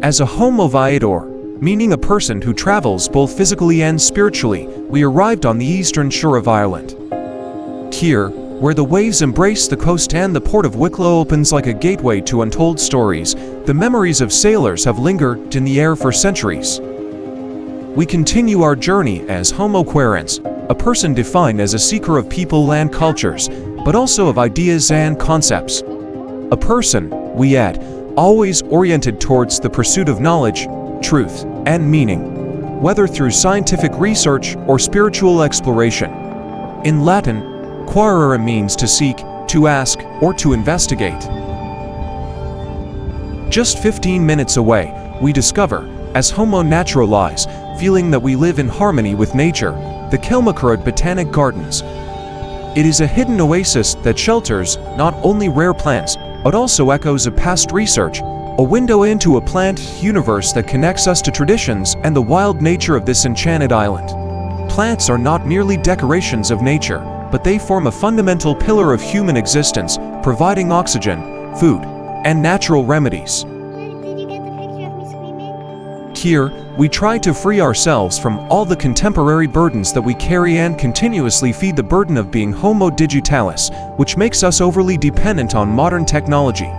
As a Homo Viator, meaning a person who travels both physically and spiritually, we arrived on the eastern shore of Ireland. Here, where the waves embrace the coast and the port of Wicklow opens like a gateway to untold stories, the memories of sailors have lingered in the air for centuries. We continue our journey as Homo Quaerens, a person defined as a seeker of people and cultures, but also of ideas and concepts. A person, we add, always oriented towards the pursuit of knowledge, truth, and meaning, whether through scientific research or spiritual exploration. In Latin, quaerere means to seek, to ask, or to investigate. Just 15 minutes away, we discover, as Homo Naturalis, feeling that we live in harmony with nature, the Kilmacurragh Botanic Gardens. It is a hidden oasis that shelters not only rare plants, but also echoes of past research, a window into a plant universe that connects us to traditions and the wild nature of this enchanted island. Plants are not merely decorations of nature, but they form a fundamental pillar of human existence, providing oxygen, food, and natural remedies. Did you get the picture of me screaming? Here, we try to free ourselves from all the contemporary burdens that we carry and continuously feed the burden of being Homo Digitalis, which makes us overly dependent on modern technology.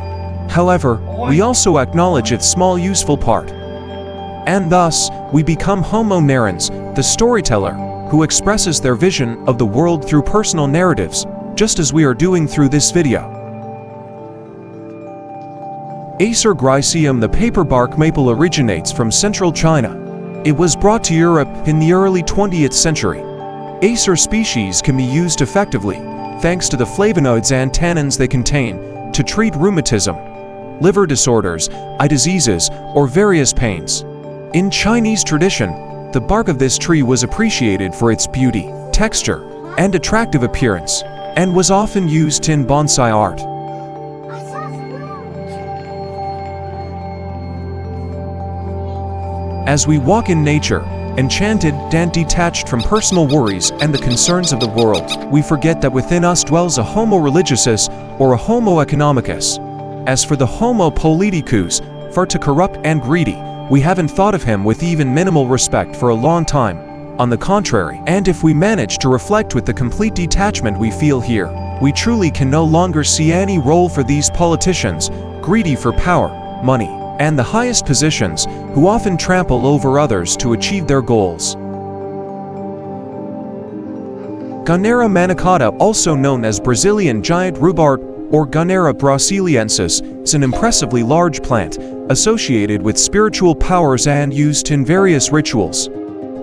However, we also acknowledge its small useful part. And thus, we become Homo Narrans, the storyteller, who expresses their vision of the world through personal narratives, just as we are doing through this video. Acer gryceum, the paperbark maple, originates from central China. It was brought to Europe in the early 20th century. Acer species can be used effectively, thanks to the flavonoids and tannins they contain, to treat rheumatism, liver disorders, eye diseases, or various pains. In Chinese tradition, the bark of this tree was appreciated for its beauty, texture, and attractive appearance, and was often used in bonsai art. As we walk in nature, enchanted and detached from personal worries and the concerns of the world, we forget that within us dwells a Homo religiosus or a Homo economicus. As for the Homo politicus, far too corrupt and greedy, we haven't thought of him with even minimal respect for a long time. On the contrary, and if we manage to reflect with the complete detachment we feel here, we truly can no longer see any role for these politicians, greedy for power, money, and the highest positions, who often trample over others to achieve their goals. Gunnera manicata, also known as Brazilian giant rhubarb or Gunnera brasiliensis, is an impressively large plant, associated with spiritual powers and used in various rituals.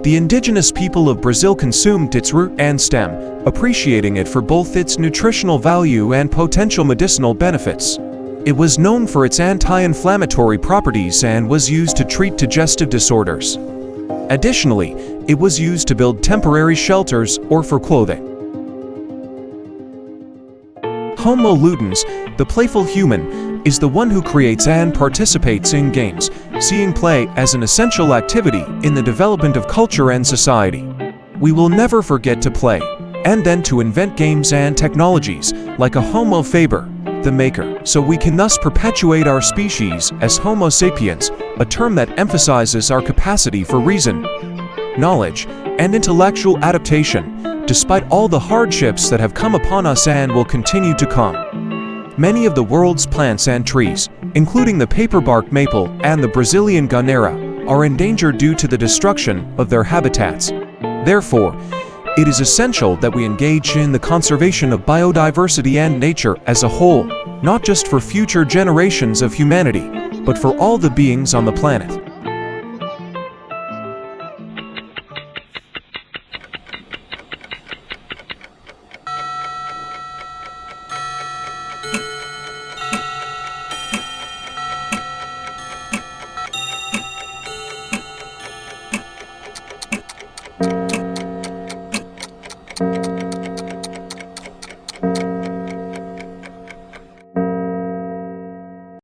The indigenous people of Brazil consumed its root and stem, appreciating it for both its nutritional value and potential medicinal benefits. It was known for its anti-inflammatory properties and was used to treat digestive disorders. Additionally, it was used to build temporary shelters or for clothing. Homo ludens, the playful human, is the one who creates and participates in games, seeing play as an essential activity in the development of culture and society. We will never forget to play, and then to invent games and technologies, like a Homo faber, the maker, so we can thus perpetuate our species as Homo sapiens, a term that emphasizes our capacity for reason, knowledge, and intellectual adaptation, despite all the hardships that have come upon us and will continue to come. Many of the world's plants and trees, including the paperbark maple and the Brazilian gunnera, are endangered due to the destruction of their habitats. Therefore, it is essential that we engage in the conservation of biodiversity and nature as a whole, not just for future generations of humanity, but for all the beings on the planet.